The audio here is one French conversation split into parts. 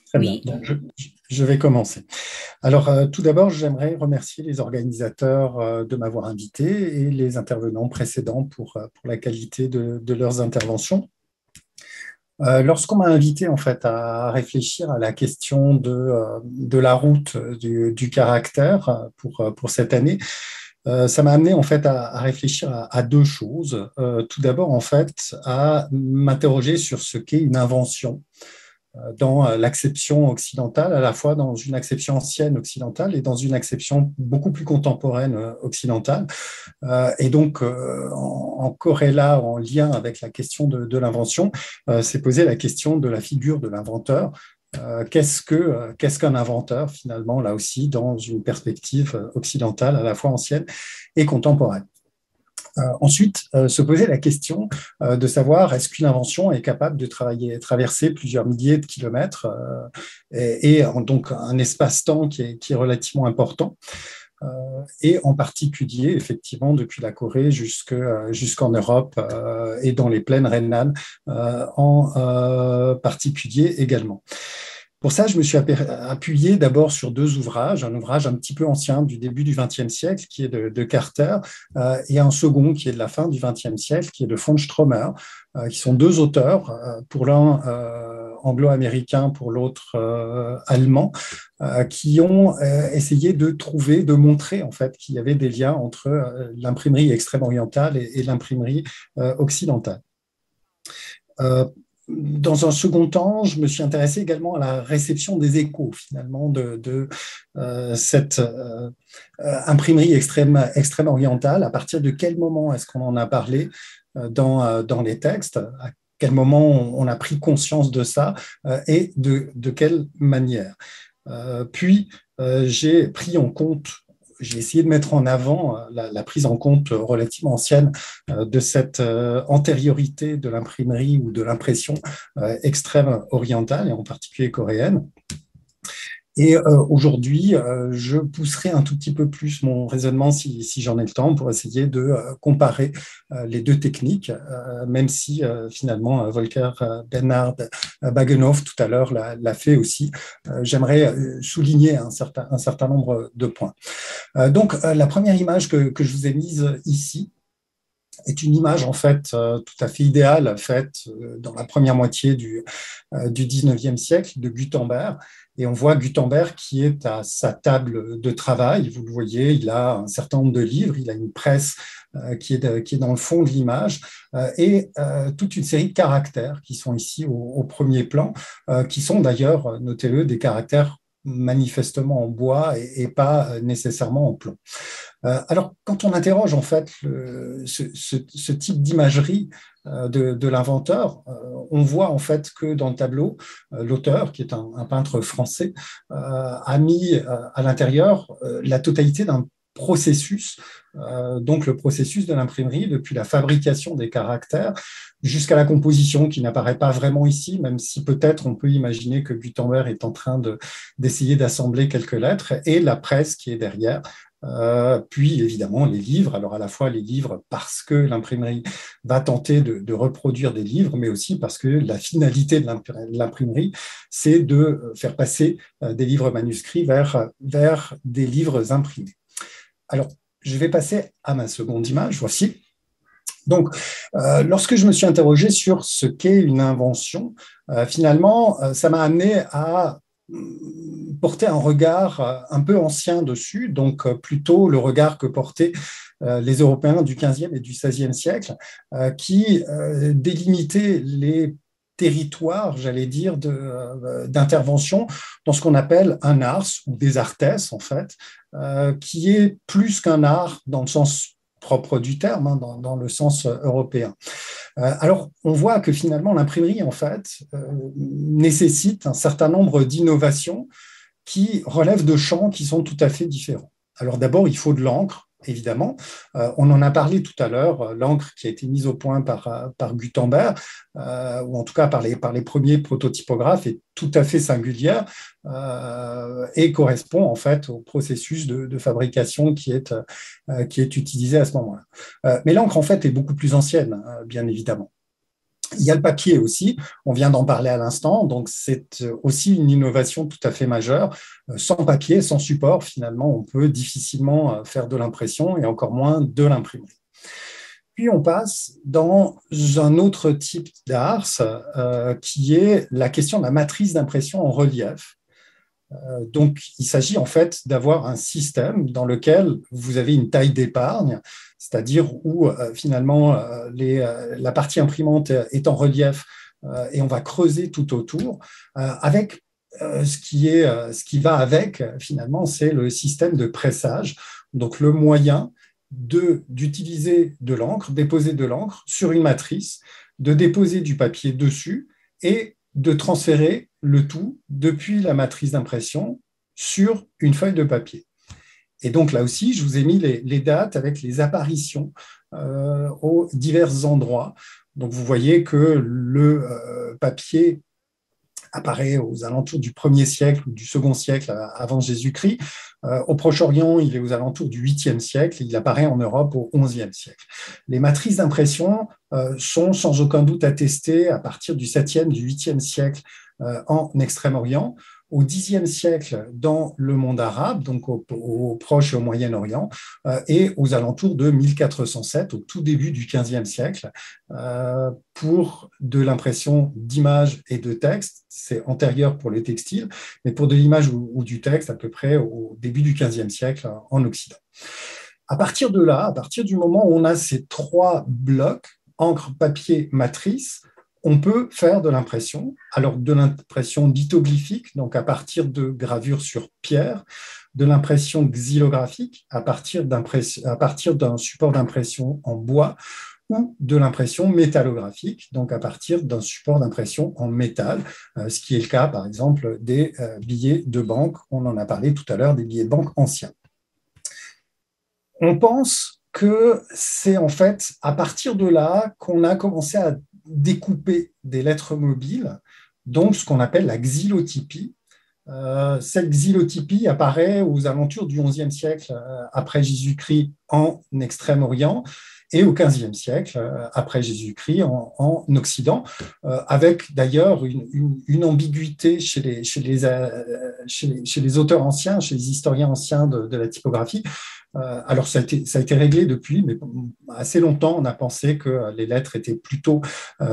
Très bien. Oui, Donc, je vais commencer. Alors, tout d'abord, j'aimerais remercier les organisateurs de m'avoir invité et les intervenants précédents pour la qualité de leurs interventions. Lorsqu'on m'a invité en fait à réfléchir à la question de la route du caractère pour cette année, ça m'a amené en fait à réfléchir à deux choses. Tout d'abord, en fait, à m'interroger sur ce qu'est une invention dans l'acception occidentale, à la fois dans une acception ancienne occidentale et dans une acception beaucoup plus contemporaine occidentale. Et donc, en corrélat, en lien avec la question de l'invention, c'est poser la question de la figure de l'inventeur. Qu'est-ce qu'un inventeur, finalement, là aussi, dans une perspective occidentale, à la fois ancienne et contemporaine. Ensuite, se poser la question de savoir est-ce qu'une invention est capable de traverser plusieurs milliers de kilomètres donc un espace-temps qui est relativement important. Et en particulier, effectivement, depuis la Corée jusqu'en Europe et dans les plaines rhénanes en particulier également. Pour ça, je me suis appuyé d'abord sur deux ouvrages, un ouvrage un petit peu ancien du début du XXe siècle, qui est de Carter, et un second qui est de la fin du XXe siècle, qui est de von Stromer, qui sont deux auteurs, pour l'un anglo-américain, pour l'autre allemand, qui ont essayé de trouver, de montrer en fait qu'il y avait des liens entre l'imprimerie extrême-orientale et l'imprimerie occidentale. Dans un second temps, je me suis intéressé également à la réception des échos, finalement, de cette imprimerie extrême-orientale. À partir de quel moment est-ce qu'on en a parlé dans les textes? À quel moment on a pris conscience de ça et de quelle manière? Puis, j'ai pris en compte j'ai essayé de mettre en avant la prise en compte relativement ancienne de cette antériorité de l'imprimerie ou de l'impression extrême orientale et en particulier coréenne. Et aujourd'hui, je pousserai un tout petit peu plus mon raisonnement, si j'en ai le temps, pour essayer de comparer les deux techniques, même si finalement Volker Bernhard Bagenhof tout à l'heure l'a fait aussi. J'aimerais souligner un certain nombre de points. Donc, la première image que je vous ai mise ici est une image en fait tout à fait idéale, faite dans la première moitié du 19e siècle de Gutenberg. Et on voit Gutenberg qui est à sa table de travail. Vous le voyez, il a un certain nombre de livres, il a une presse qui est dans le fond de l'image et toute une série de caractères qui sont ici au premier plan, qui sont d'ailleurs, notez-le, des caractères manifestement en bois et pas nécessairement en plomb. Alors, quand on interroge en fait ce type d'imagerie de l'inventeur, on voit en fait que dans le tableau, l'auteur, qui est un peintre français, a mis à l'intérieur la totalité d'un processus, donc le processus de l'imprimerie, depuis la fabrication des caractères jusqu'à la composition, qui n'apparaît pas vraiment ici, même si peut-être on peut imaginer que Gutenberg est en train d'essayer d'assembler quelques lettres, et la presse qui est derrière. Puis évidemment les livres, alors à la fois les livres parce que l'imprimerie va tenter de reproduire des livres, mais aussi parce que la finalité de l'imprimerie, c'est de faire passer des livres manuscrits vers des livres imprimés. Alors, je vais passer à ma seconde image, voici. Donc, lorsque je me suis interrogé sur ce qu'est une invention, finalement, ça m'a amené à porter un regard un peu ancien dessus, donc plutôt le regard que portaient les Européens du XVe et du XVIe siècle, qui délimitaient les territoires, j'allais dire, d'intervention dans ce qu'on appelle un ars ou des artes, en fait, qui est plus qu'un art dans le sens propre du terme, hein, dans le sens européen. Alors, on voit que finalement, l'imprimerie, en fait, nécessite un certain nombre d'innovations qui relèvent de champs qui sont tout à fait différents. Alors d'abord, il faut de l'encre, évidemment. On en a parlé tout à l'heure, l'encre qui a été mise au point par Gutenberg, ou en tout cas par les premiers prototypographes, est tout à fait singulière et correspond en fait au processus de fabrication qui est utilisé à ce moment-là. Mais l'encre, en fait, est beaucoup plus ancienne, bien évidemment. Il y a le papier aussi, on vient d'en parler à l'instant, donc c'est aussi une innovation tout à fait majeure. Sans papier, sans support, finalement, on peut difficilement faire de l'impression et encore moins de l'imprimerie. Puis on passe dans un autre type d'art qui est la question de la matrice d'impression en relief. Donc, il s'agit en fait d'avoir un système dans lequel vous avez une taille d'épargne, c'est-à-dire où finalement la partie imprimante est en relief et on va creuser tout autour avec ce qui va avec, finalement, c'est le système de pressage. Donc, le moyen d'utiliser de l'encre, déposer de l'encre sur une matrice, de déposer du papier dessus et de transférer le tout depuis la matrice d'impression sur une feuille de papier. Et donc là aussi, je vous ai mis les dates avec les apparitions aux divers endroits. Donc vous voyez que le papier apparaît aux alentours du 1er siècle ou du 2e siècle avant Jésus-Christ. Au Proche-Orient, il est aux alentours du 8e siècle. Il apparaît en Europe au 11e siècle. Les matrices d'impression sont sans aucun doute attestées à partir du 7e, du 8e siècle en Extrême-Orient. Au Xe siècle dans le monde arabe, donc au Proche et au Moyen-Orient, et aux alentours de 1407, au tout début du XVe siècle, pour de l'impression d'images et de textes. C'est antérieur pour les textiles, mais pour de l'image ou du texte, à peu près au début du XVe siècle en Occident. À partir de là, à partir du moment où on a ces 3 blocs, encre, papier, matrice, on peut faire de l'impression, alors de l'impression lithoglyphique, donc à partir de gravures sur pierre, de l'impression xylographique à partir d'un support d'impression en bois, ou de l'impression métallographique, donc à partir d'un support d'impression en métal, ce qui est le cas, par exemple, des billets de banque. On en a parlé tout à l'heure, des billets de banque anciens. On pense que c'est en fait à partir de là qu'on a commencé à découper des lettres mobiles, donc ce qu'on appelle la xylotypie. Cette xylotypie apparaît aux alentours du XIe siècle après Jésus-Christ en Extrême-Orient et au XVe siècle après Jésus-Christ en Occident, avec d'ailleurs une ambiguïté chez les auteurs anciens, chez les historiens anciens de la typographie. Alors, ça a été réglé depuis, mais assez longtemps, on a pensé que les lettres étaient plutôt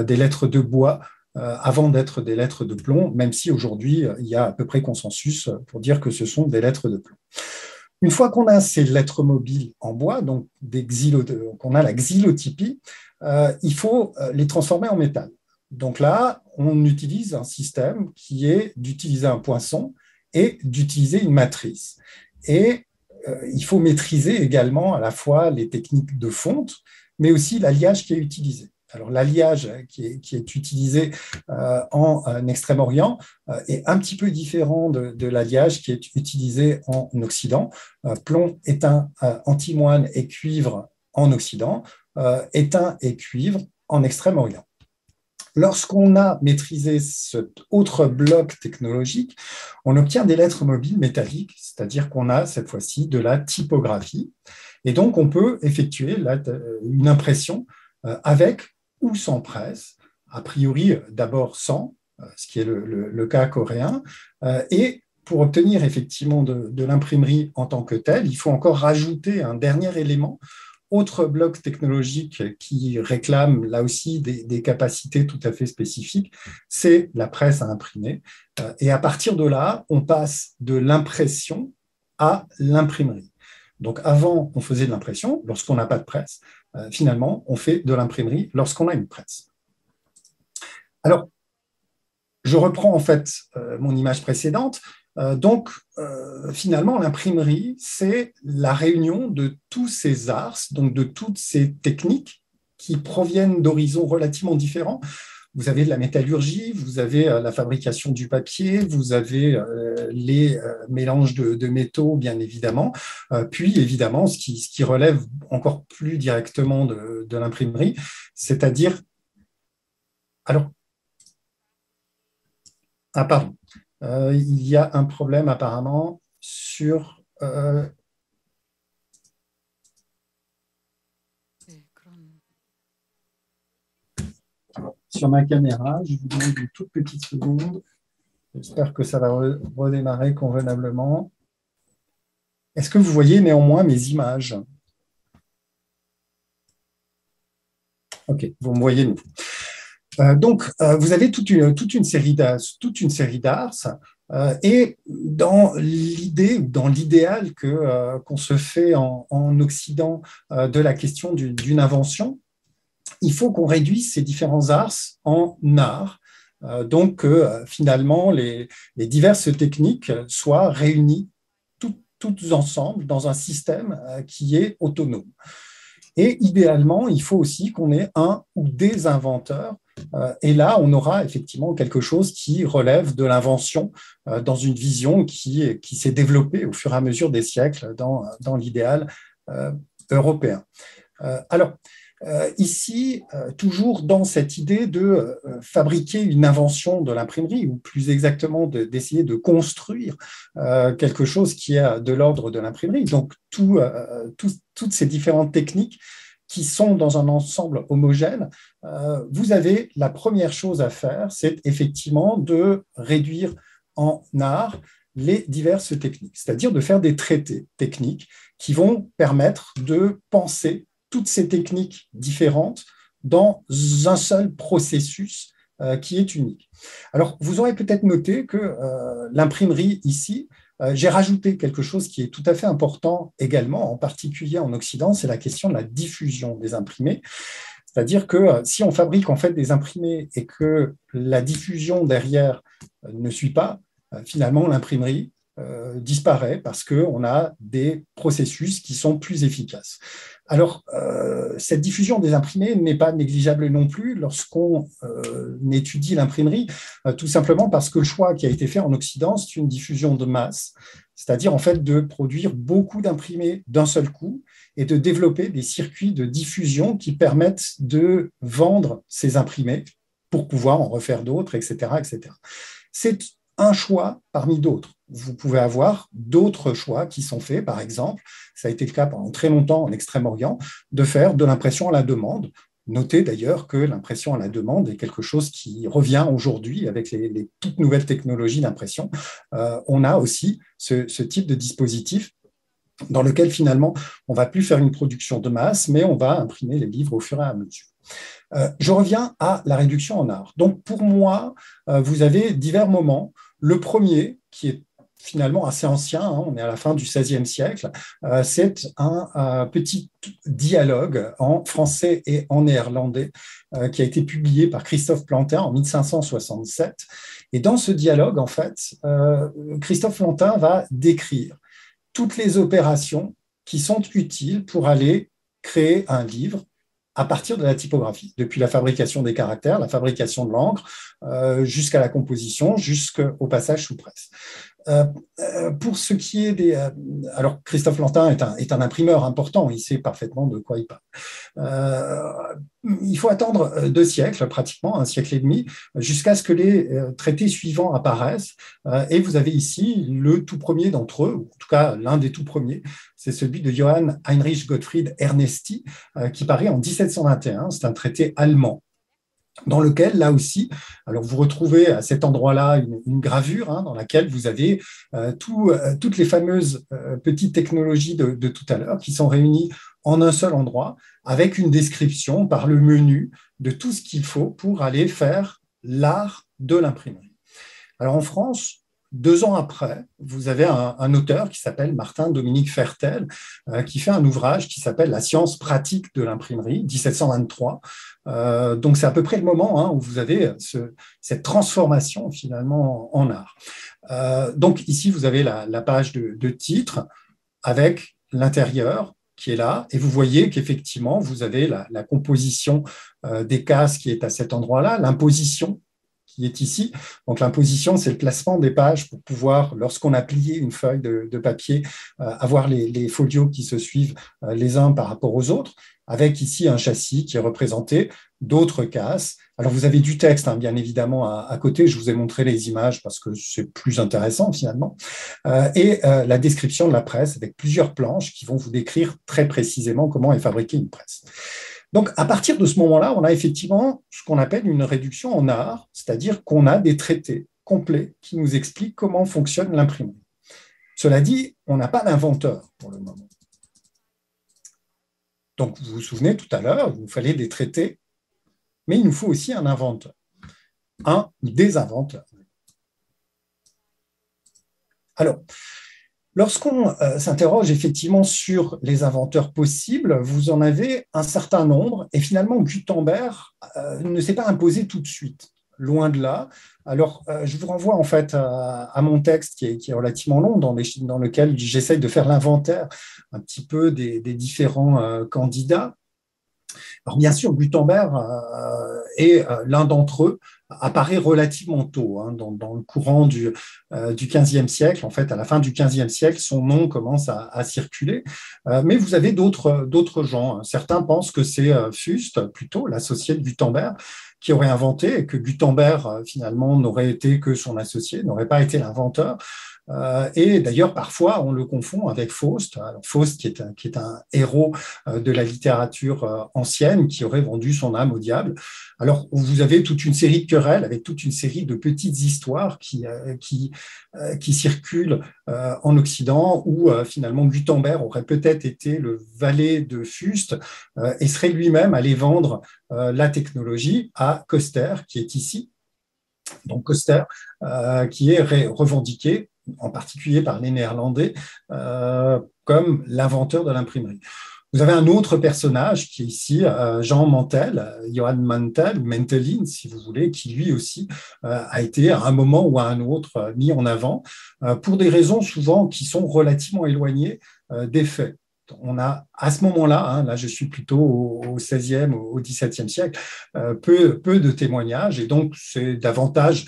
des lettres de bois avant d'être des lettres de plomb, même si aujourd'hui, il y a à peu près consensus pour dire que ce sont des lettres de plomb. Une fois qu'on a ces lettres mobiles en bois, donc qu'on a la xylotypie, il faut les transformer en métal. Donc là, on utilise un système qui est d'utiliser un poinçon et d'utiliser une matrice. Et il faut maîtriser également à la fois les techniques de fonte, mais aussi l'alliage qui est utilisé. Alors, l'alliage qui est utilisé en Extrême-Orient est un petit peu différent de l'alliage qui est utilisé en Occident. Plomb, étain, antimoine et cuivre en Occident, étain et cuivre en Extrême-Orient. Lorsqu'on a maîtrisé cet autre bloc technologique, on obtient des lettres mobiles métalliques, c'est-à-dire qu'on a cette fois-ci de la typographie. Et donc, on peut effectuer une impression avec ou sans presse, a priori d'abord sans, ce qui est le cas coréen, et pour obtenir effectivement de l'imprimerie en tant que telle, il faut encore rajouter un dernier élément, autre bloc technologique qui réclame là aussi des capacités tout à fait spécifiques, c'est la presse à imprimer. Et à partir de là, on passe de l'impression à l'imprimerie. Donc avant, on faisait de l'impression lorsqu'on n'a pas de presse. Finalement, on fait de l'imprimerie lorsqu'on a une presse. Alors, je reprends en fait mon image précédente. Donc, finalement, l'imprimerie, c'est la réunion de tous ces arts, donc de toutes ces techniques qui proviennent d'horizons relativement différents. Vous avez de la métallurgie, vous avez la fabrication du papier, vous avez les mélanges de métaux, bien évidemment, puis évidemment, ce qui relève encore plus directement de l'imprimerie, c'est-à-dire… Alors, ah pardon, il y a un problème apparemment sur… sur ma caméra. Je vous demande une toute petite seconde. J'espère que ça va redémarrer convenablement. Est-ce que vous voyez néanmoins mes images? Ok, vous me voyez nous. Vous avez toute une série d'arts et dans l'idée ou dans l'idéal qu'on se fait en Occident de la question d'une invention, il faut qu'on réduise ces différents arts en arts. Finalement, les diverses techniques soient réunies toutes ensemble dans un système qui est autonome. Et idéalement, il faut aussi qu'on ait un ou des inventeurs. Et là, on aura effectivement quelque chose qui relève de l'invention dans une vision qui s'est développée au fur et à mesure des siècles dans l'idéal européen. Ici, toujours dans cette idée de fabriquer une invention de l'imprimerie, ou plus exactement d'essayer de construire quelque chose qui est de l'ordre de l'imprimerie. Donc, toutes ces différentes techniques qui sont dans un ensemble homogène, vous avez la première chose à faire, c'est effectivement de réduire en art les diverses techniques, c'est-à-dire de faire des traités techniques qui vont permettre de penser toutes ces techniques différentes dans un seul processus qui est unique. Alors, vous aurez peut-être noté que l'imprimerie ici, j'ai rajouté quelque chose qui est tout à fait important également, en particulier en Occident, c'est la question de la diffusion des imprimés. C'est-à-dire que si on fabrique en fait des imprimés et que la diffusion derrière ne suit pas, finalement l'imprimerie disparaît parce qu'on a des processus qui sont plus efficaces. Alors, cette diffusion des imprimés n'est pas négligeable non plus lorsqu'on étudie l'imprimerie, tout simplement parce que le choix qui a été fait en Occident, c'est une diffusion de masse, c'est-à-dire en fait de produire beaucoup d'imprimés d'un seul coup et de développer des circuits de diffusion qui permettent de vendre ces imprimés pour pouvoir en refaire d'autres, etc., etc. C'est un choix parmi d'autres. Vous pouvez avoir d'autres choix qui sont faits, par exemple, ça a été le cas pendant très longtemps en Extrême-Orient, de faire de l'impression à la demande. Notez d'ailleurs que l'impression à la demande est quelque chose qui revient aujourd'hui avec les toutes nouvelles technologies d'impression. On a aussi ce type de dispositif dans lequel finalement on ne va plus faire une production de masse, mais on va imprimer les livres au fur et à mesure. Je reviens à la réduction en art. Donc pour moi, vous avez divers moments. Le premier, qui est finalement assez ancien, hein, on est à la fin du XVIe siècle, c'est un petit dialogue en français et en néerlandais qui a été publié par Christophe Plantin en 1567. Et dans ce dialogue, en fait, Christophe Plantin va décrire toutes les opérations qui sont utiles pour aller créer un livre à partir de la typographie, depuis la fabrication des caractères, la fabrication de l'encre, jusqu'à la composition, jusqu'au passage sous presse. Pour ce qui est des... alors, Christophe Plantin est un imprimeur important, il sait parfaitement de quoi il parle. Il faut attendre 2 siècles, pratiquement, 1 siècle et demi, jusqu'à ce que les traités suivants apparaissent. Et vous avez ici le tout premier d'entre eux, ou en tout cas l'un des tout premiers, c'est celui de Johann Heinrich Gottfried Ernesti, qui paraît en 1721. C'est un traité allemand dans lequel, là aussi, alors vous retrouvez à cet endroit-là une gravure hein, dans laquelle vous avez toutes les fameuses petites technologies de tout à l'heure qui sont réunies en un seul endroit avec une description par le menu de tout ce qu'il faut pour aller faire l'art de l'imprimerie. Alors en France, 2 ans après, vous avez un auteur qui s'appelle Martin-Dominique Fertel, qui fait un ouvrage qui s'appelle La science pratique de l'imprimerie, 1723. Donc c'est à peu près le moment hein, où vous avez cette transformation finalement en art. Donc ici, vous avez la page de titre avec l'intérieur qui est là, et vous voyez qu'effectivement, vous avez la composition des cases qui est à cet endroit-là, l'imposition qui est ici. Donc, l'imposition, c'est le placement des pages pour pouvoir, lorsqu'on a plié une feuille de papier, avoir les folios qui se suivent les uns par rapport aux autres, avec ici un châssis qui est représenté, d'autres cases. Alors, vous avez du texte, hein, bien évidemment, à côté. Je vous ai montré les images parce que c'est plus intéressant, finalement. Et la description de la presse avec plusieurs planches qui vont vous décrire très précisément comment est fabriquée une presse. Donc, à partir de ce moment-là, on a effectivement ce qu'on appelle une réduction en art, c'est-à-dire qu'on a des traités complets qui nous expliquent comment fonctionne l'imprimerie. Cela dit, on n'a pas d'inventeur pour le moment. Donc, vous vous souvenez tout à l'heure, il nous fallait des traités, mais il nous faut aussi un inventeur, un ou des inventeurs. Alors, lorsqu'on s'interroge effectivement sur les inventeurs possibles, vous en avez un certain nombre, et finalement, Gutenberg ne s'est pas imposé tout de suite. Loin de là. Alors, je vous renvoie en fait à mon texte qui est relativement long, dans lequel j'essaye de faire l'inventaire un petit peu des différents candidats. Alors, bien sûr, Gutenberg est l'un d'entre eux, apparaît relativement tôt, hein, dans le courant du XVe siècle. En fait, à la fin du XVe siècle, son nom commence à circuler. Mais vous avez d'autres gens. Certains pensent que c'est Fust, plutôt, l'associé de Gutenberg, qui aurait inventé, et que Gutenberg, finalement, n'aurait été que son associé, n'aurait pas été l'inventeur. Et d'ailleurs, parfois, on le confond avec Faust. Alors, Faust, qui est un héros de la littérature ancienne, qui aurait vendu son âme au diable. Alors, vous avez toute une série de querelles avec toute une série de petites histoires qui circulent en Occident, où finalement Gutenberg aurait peut-être été le valet de Faust et serait lui-même allé vendre la technologie à Coster, qui est ici. Donc Coster, qui est revendiqué en particulier par les Néerlandais, comme l'inventeur de l'imprimerie. Vous avez un autre personnage qui est ici, Jean Mantel, Johann Mantel, Mentelin, si vous voulez, qui lui aussi a été à un moment ou à un autre mis en avant pour des raisons souvent qui sont relativement éloignées des faits. On a à ce moment-là, hein, là je suis plutôt au XVIe, au XVIIe siècle, peu de témoignages, et donc c'est davantage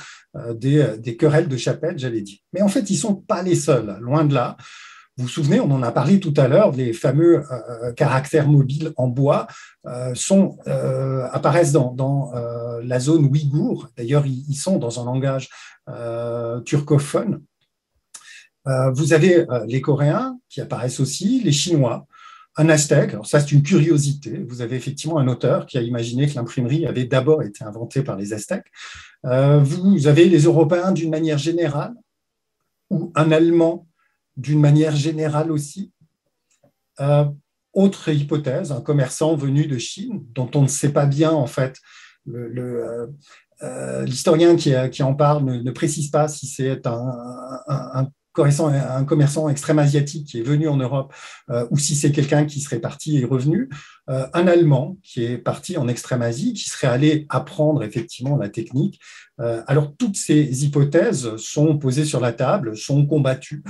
des querelles de chapelle, j'allais dire. Mais en fait, ils ne sont pas les seuls, loin de là. Vous vous souvenez, on en a parlé tout à l'heure, les fameux caractères mobiles en bois apparaissent dans la zone ouïghour. D'ailleurs, ils sont dans un langage turcophone. Vous avez les Coréens qui apparaissent aussi, les Chinois, un Aztèque. Alors ça, c'est une curiosité. Vous avez effectivement un auteur qui a imaginé que l'imprimerie avait d'abord été inventée par les Aztèques. Vous avez les Européens d'une manière générale, ou un Allemand d'une manière générale aussi. Autre hypothèse, un commerçant venu de Chine, dont on ne sait pas bien en fait l'historien qui en parle ne précise pas si c'est un commerçant extrême asiatique qui est venu en Europe ou si c'est quelqu'un qui serait parti et revenu, un Allemand qui est parti en extrême Asie, qui serait allé apprendre effectivement la technique. Alors toutes ces hypothèses sont posées sur la table, sont combattues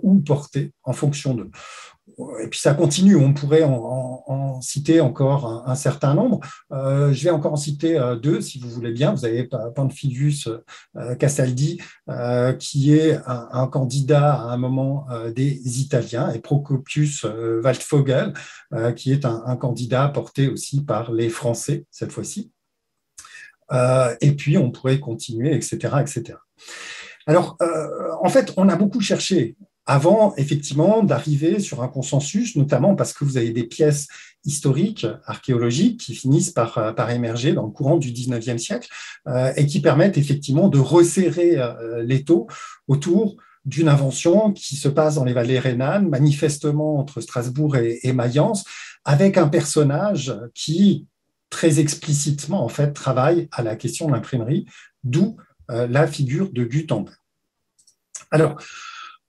ou portées en fonction d'eux. Et puis ça continue, on pourrait en citer encore un certain nombre. Je vais encore en citer deux, si vous voulez bien. Vous avez Pamphilus Castaldi, qui est un candidat à un moment des Italiens, et Procopius Waldvogel, qui est un candidat porté aussi par les Français, cette fois-ci. Et puis, on pourrait continuer, etc., etc. Alors, en fait, on a beaucoup cherché avant, effectivement, d'arriver sur un consensus, notamment parce que vous avez des pièces historiques, archéologiques, qui finissent par émerger dans le courant du XIXe siècle et qui permettent effectivement de resserrer l'étau autour d'une invention qui se passe dans les vallées rhénanes, manifestement entre Strasbourg et Mayence, avec un personnage qui, très explicitement, en fait, travaille à la question de l'imprimerie, d'où la figure de Gutenberg. Alors,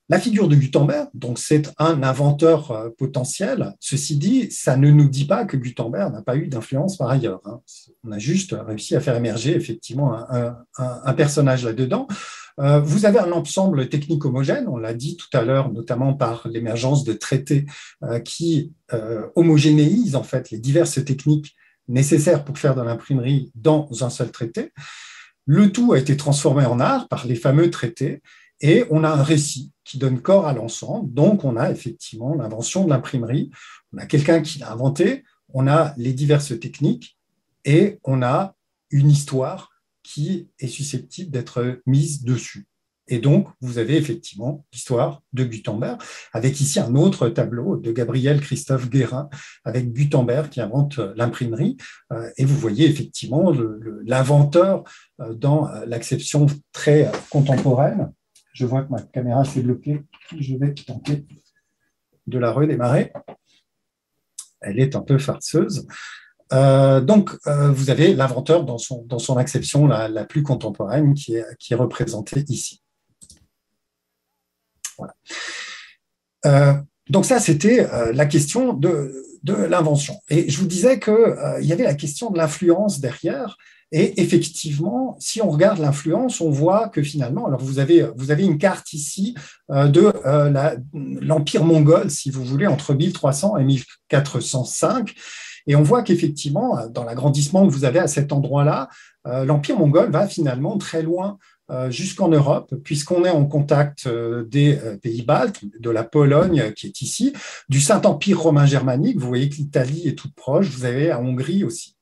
la figure de Gutenberg, donc c'est un inventeur potentiel. Ceci dit, ça ne nous dit pas que Gutenberg n'a pas eu d'influence par ailleurs. Hein. On a juste réussi à faire émerger effectivement un personnage là-dedans. Vous avez un ensemble technique homogène, on l'a dit tout à l'heure, notamment par l'émergence de traités qui homogénéisent en fait les diverses techniques nécessaires pour faire de l'imprimerie dans un seul traité. Le tout a été transformé en art par les fameux traités. Et on a un récit qui donne corps à l'ensemble. Donc, on a effectivement l'invention de l'imprimerie. On a quelqu'un qui l'a inventé, on a les diverses techniques et on a une histoire qui est susceptible d'être mise dessus. Et donc, vous avez effectivement l'histoire de Gutenberg, avec ici un autre tableau de Gabriel Christophe Guérin, avec Gutenberg qui invente l'imprimerie. Et vous voyez effectivement l'inventeur dans l'acception très contemporaine. Je vois que ma caméra s'est bloquée. Je vais tenter de la redémarrer. Elle est un peu farceuse. Vous avez l'inventeur dans son acception la plus contemporaine qui est représentée ici. Voilà. Donc ça, c'était la question de l'invention. Et je vous disais qu'il y avait la question de l'influence derrière. Et effectivement, si on regarde l'influence, on voit que finalement, alors vous avez une carte ici de l'Empire mongol, si vous voulez, entre 1300 et 1405. Et on voit qu'effectivement, dans l'agrandissement que vous avez à cet endroit-là, l'Empire mongol va finalement très loin jusqu'en Europe, puisqu'on est en contact des pays baltes, de la Pologne qui est ici, du Saint-Empire romain germanique. Vous voyez que l'Italie est toute proche, vous avez la Hongrie aussi.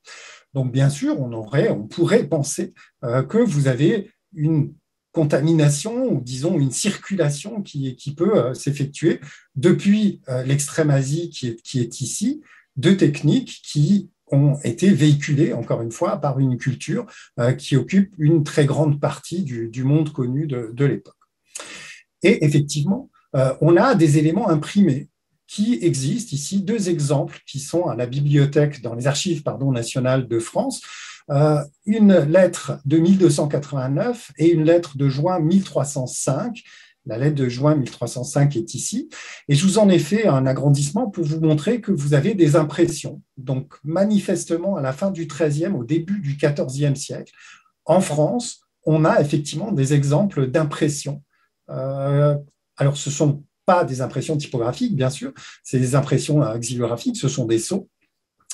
Donc, bien sûr, on pourrait penser que vous avez une contamination ou disons une circulation qui peut s'effectuer depuis l'extrême-Asie qui est ici, de techniques qui ont été véhiculées, encore une fois, par une culture qui occupe une très grande partie du monde connu de l'époque. Et effectivement, on a des éléments imprimés qui existent ici, deux exemples qui sont à la bibliothèque, dans les archives nationales de France, une lettre de 1289 et une lettre de juin 1305. La lettre de juin 1305 est ici. Et je vous en ai fait un agrandissement pour vous montrer que vous avez des impressions. Donc, manifestement, à la fin du XIIIe, au début du XIVe siècle, en France, on a effectivement des exemples d'impressions. Alors, ce ne sont pas des impressions typographiques, bien sûr, c'est des impressions xylographiques, ce sont des sceaux,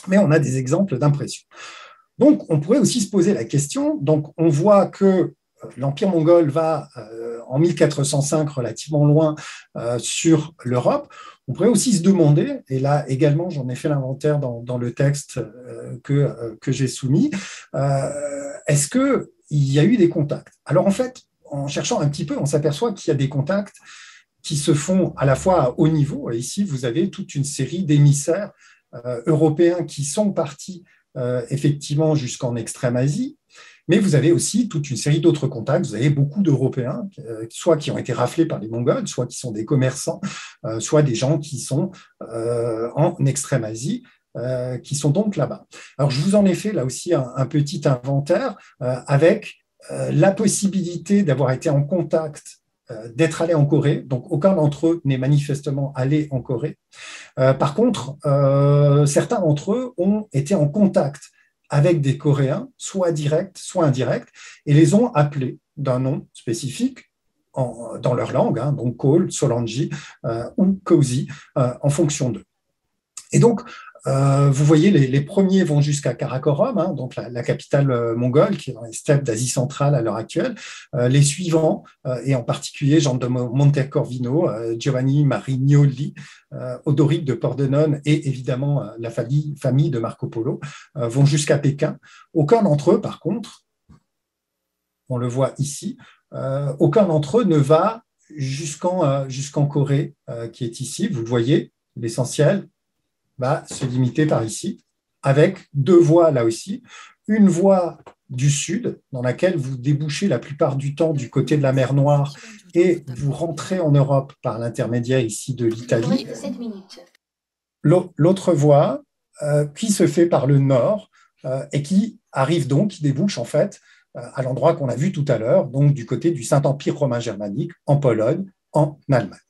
mais on a des exemples d'impressions. Donc, on pourrait aussi se poser la question, donc on voit que l'Empire mongol va en 1405 relativement loin sur l'Europe. On pourrait aussi se demander, et là également j'en ai fait l'inventaire dans le texte que j'ai soumis, est-ce qu'il y a eu des contacts? Alors en fait, en cherchant un petit peu, on s'aperçoit qu'il y a des contacts qui se font à la fois à haut niveau, et ici vous avez toute une série d'émissaires européens qui sont partis effectivement jusqu'en Extrême-Asie, mais vous avez aussi toute une série d'autres contacts. Vous avez beaucoup d'Européens, soit qui ont été raflés par les Mongols, soit qui sont des commerçants, soit des gens qui sont en Extrême-Asie, qui sont donc là-bas. Alors, je vous en ai fait là aussi un petit inventaire avec la possibilité d'avoir été en contact, d'être allé en Corée. Donc, aucun d'entre eux n'est manifestement allé en Corée. Par contre, certains d'entre eux ont été en contact avec des Coréens, soit directs, soit indirects, et les ont appelés d'un nom spécifique dans leur langue, donc Cole, Solangi ou Kosi, en fonction d'eux. Et donc, vous voyez, les premiers vont jusqu'à Karakorum, donc la capitale mongole, qui est dans les steppes d'Asie centrale à l'heure actuelle. Les suivants, et en particulier Jean de Montecorvino, Giovanni Marignolli, Odoric de Pordenone et évidemment la famille de Marco Polo, vont jusqu'à Pékin. Aucun d'entre eux, par contre, on le voit ici, aucun d'entre eux ne va jusqu'en Corée, qui est ici. Vous le voyez, l'essentiel va se limiter par ici, avec deux voies là aussi. Une voie du sud, dans laquelle vous débouchez la plupart du temps du côté de la mer Noire et vous rentrez en Europe par l'intermédiaire ici de l'Italie. L'autre voie qui se fait par le nord et qui arrive donc, qui débouche en fait à l'endroit qu'on a vu tout à l'heure, donc du côté du Saint-Empire romain germanique, en Pologne, en Allemagne.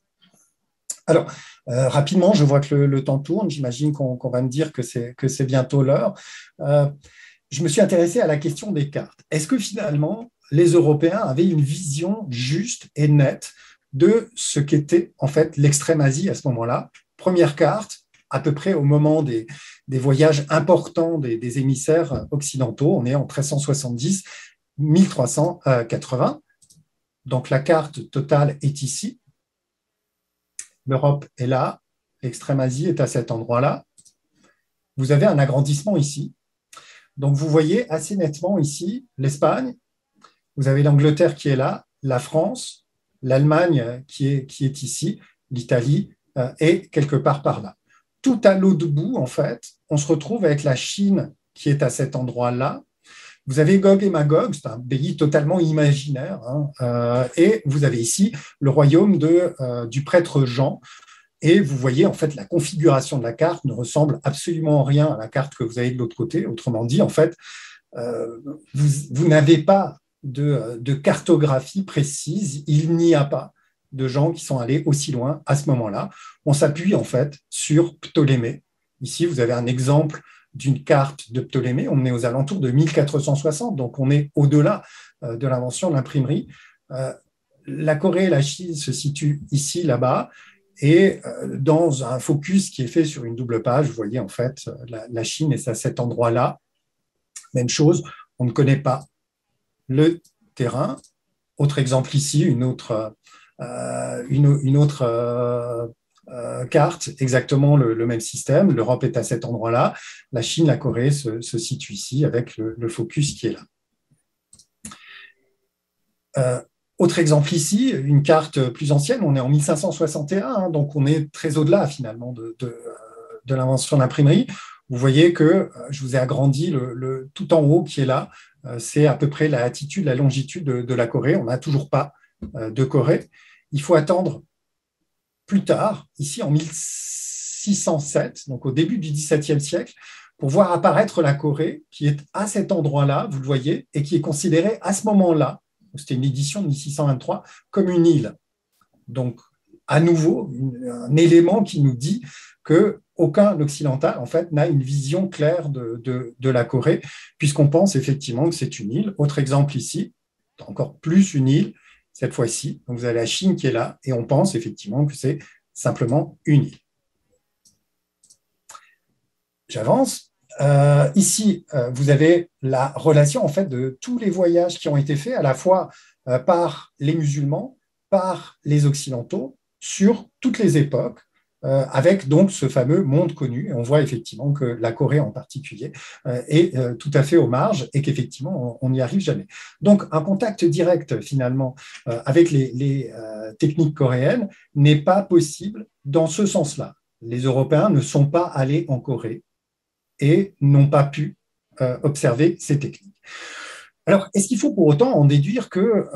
Alors, rapidement, je vois que le temps tourne, j'imagine qu'on va me dire que c'est bientôt l'heure. Je me suis intéressé à la question des cartes. Est-ce que finalement, les Européens avaient une vision juste et nette de ce qu'était en fait l'Extrême-Asie à ce moment-là? Première carte, à peu près au moment des voyages importants des émissaires occidentaux, on est en 1370-1380. Donc la carte totale est ici. L'Europe est là, l'Extrême-Asie est à cet endroit-là. Vous avez un agrandissement ici. Donc, vous voyez assez nettement ici l'Espagne, vous avez l'Angleterre qui est là, la France, l'Allemagne qui est ici, l'Italie est quelque part par là. Tout à l'autre bout, en fait, on se retrouve avec la Chine qui est à cet endroit-là. Vous avez Gog et Magog, c'est un pays totalement imaginaire, hein, et vous avez ici le royaume du prêtre Jean. Et vous voyez, en fait, la configuration de la carte ne ressemble absolument en rien à la carte que vous avez de l'autre côté. Autrement dit, en fait, vous n'avez pas de cartographie précise. Il n'y a pas de gens qui sont allés aussi loin à ce moment-là. On s'appuie, en fait, sur Ptolémée. Ici, vous avez un exemple d'une carte de Ptolémée. On est aux alentours de 1460, donc on est au-delà de l'invention de l'imprimerie. La Corée et la Chine se situent ici, là-bas. Et dans un focus qui est fait sur une double page, vous voyez en fait la Chine est à cet endroit-là. Même chose, on ne connaît pas le terrain. Autre exemple ici, une autre carte, exactement le même système. L'Europe est à cet endroit-là. La Chine, la Corée se situent ici avec le focus qui est là. Autre exemple ici, une carte plus ancienne, on est en 1561, hein, donc on est très au-delà finalement de l'invention de l'imprimerie. Vous voyez que je vous ai agrandi tout en haut qui est là, c'est à peu près la latitude, la longitude de la Corée. On n'a toujours pas de Corée. Il faut attendre plus tard, ici en 1607, donc au début du XVIIe siècle, pour voir apparaître la Corée qui est à cet endroit-là, vous le voyez, et qui est considérée à ce moment-là, c'était une édition de 1623, comme une île. Donc, à nouveau, un élément qui nous dit qu'aucun occidental, en fait, n'a une vision claire de la Corée, puisqu'on pense effectivement que c'est une île. Autre exemple ici, encore plus une île, cette fois-ci. Donc, vous avez la Chine qui est là, et on pense effectivement que c'est simplement une île. J'avance. Ici, vous avez la relation en fait de tous les voyages qui ont été faits à la fois par les musulmans, par les occidentaux, sur toutes les époques, avec donc ce fameux monde connu. Et on voit effectivement que la Corée en particulier est tout à fait aux marges et qu'effectivement on n'y arrive jamais. Donc un contact direct finalement avec les techniques coréennes n'est pas possible dans ce sens-là. Les Européens ne sont pas allés en Corée et n'ont pas pu observer ces techniques. Alors, est-ce qu'il faut pour autant en déduire que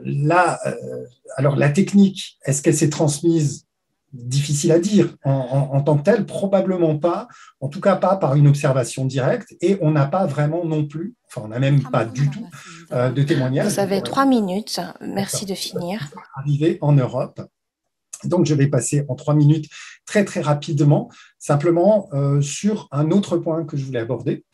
la technique, est-ce qu'elle s'est transmise? Difficile à dire en tant que telle, probablement pas, en tout cas pas par une observation directe, et on n'a pas vraiment non plus, enfin on n'a même pas du tout de témoignages. Vous avez 3 minutes, merci de finir. Arrivé en Europe. Donc, je vais passer en 3 minutes très, très rapidement, simplement sur un autre point que je voulais aborder,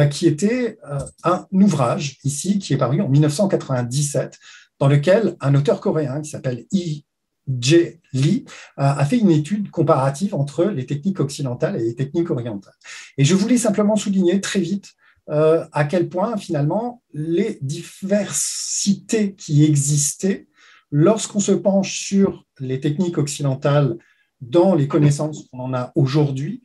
qui était un ouvrage ici qui est paru en 1997, dans lequel un auteur coréen qui s'appelle J. Lee a fait une étude comparative entre les techniques occidentales et les techniques orientales. Et je voulais simplement souligner très vite à quel point, finalement, les diversités qui existaient lorsqu'on se penche sur les techniques occidentales dans les connaissances qu'on en a aujourd'hui,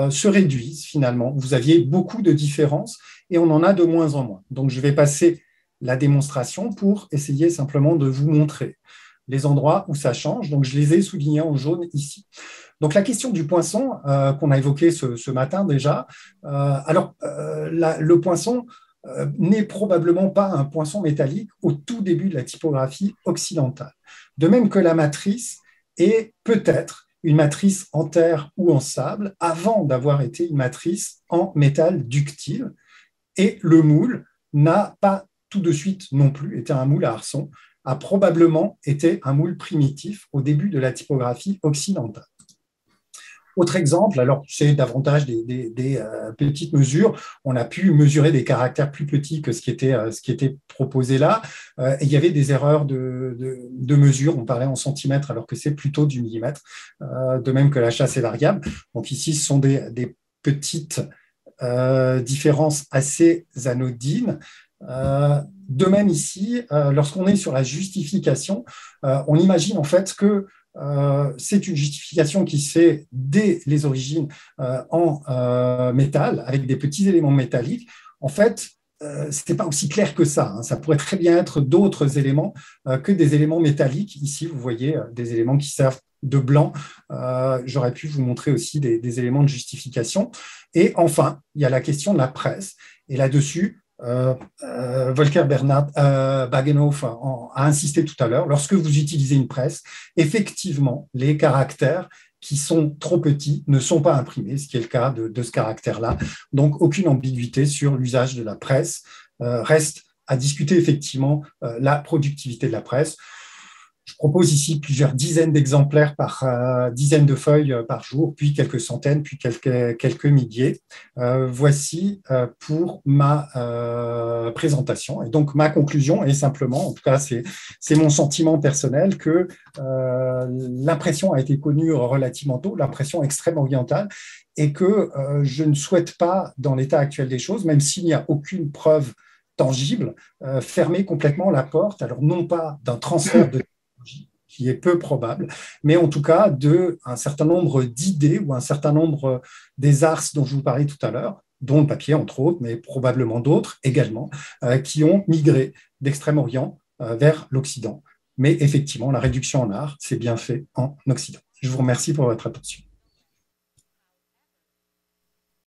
se réduisent finalement. Vous aviez beaucoup de différences et on en a de moins en moins. Donc, je vais passer la démonstration pour essayer simplement de vous montrer les endroits où ça change. Donc, je les ai soulignés en jaune ici. Donc, la question du poinçon qu'on a évoqué ce matin déjà. Le poinçon n'est probablement pas un poinçon métallique au tout début de la typographie occidentale. De même que la matrice est peut-être une matrice en terre ou en sable avant d'avoir été une matrice en métal ductile. Et le moule n'a pas tout de suite non plus été un moule à arçon, a probablement été un moule primitif au début de la typographie occidentale. Autre exemple, alors c'est davantage des petites mesures. On a pu mesurer des caractères plus petits que ce qui était proposé là. Et il y avait des erreurs de mesure. On parlait en centimètres alors que c'est plutôt du millimètre. De même que la chasse est variable. Donc ici, ce sont des petites différences assez anodines. De même ici, lorsqu'on est sur la justification, on imagine en fait que c'est une justification qui se fait dès les origines en métal, avec des petits éléments métalliques. En fait, ce n'est pas aussi clair que ça, hein. Ça pourrait très bien être d'autres éléments que des éléments métalliques. Ici, vous voyez des éléments qui servent de blanc. J'aurais pu vous montrer aussi des éléments de justification. Et enfin, il y a la question de la presse. Et là-dessus, Volker Bernhard Bagenhof a insisté tout à l'heure. Lorsque vous utilisez une presse, effectivement, les caractères qui sont trop petits ne sont pas imprimés, ce qui est le cas de ce caractère-là. Donc, aucune ambiguïté sur l'usage de la presse. Reste à discuter effectivement la productivité de la presse. Je propose ici plusieurs dizaines d'exemplaires par dizaines de feuilles par jour, puis quelques centaines, puis quelques milliers. Voici pour ma présentation. Et donc, ma conclusion est simplement, en tout cas, c'est mon sentiment personnel, que l'impression a été connue relativement tôt, l'impression extrême-orientale, et que je ne souhaite pas, dans l'état actuel des choses, même s'il n'y a aucune preuve tangible, fermer complètement la porte, alors non pas d'un transfert de qui est peu probable, mais en tout cas d'un certain nombre d'idées ou un certain nombre des ars dont je vous parlais tout à l'heure, dont le papier entre autres, mais probablement d'autres également, qui ont migré d'Extrême-Orient vers l'Occident. Mais effectivement, la réduction en art, c'est bien fait en Occident. Je vous remercie pour votre attention.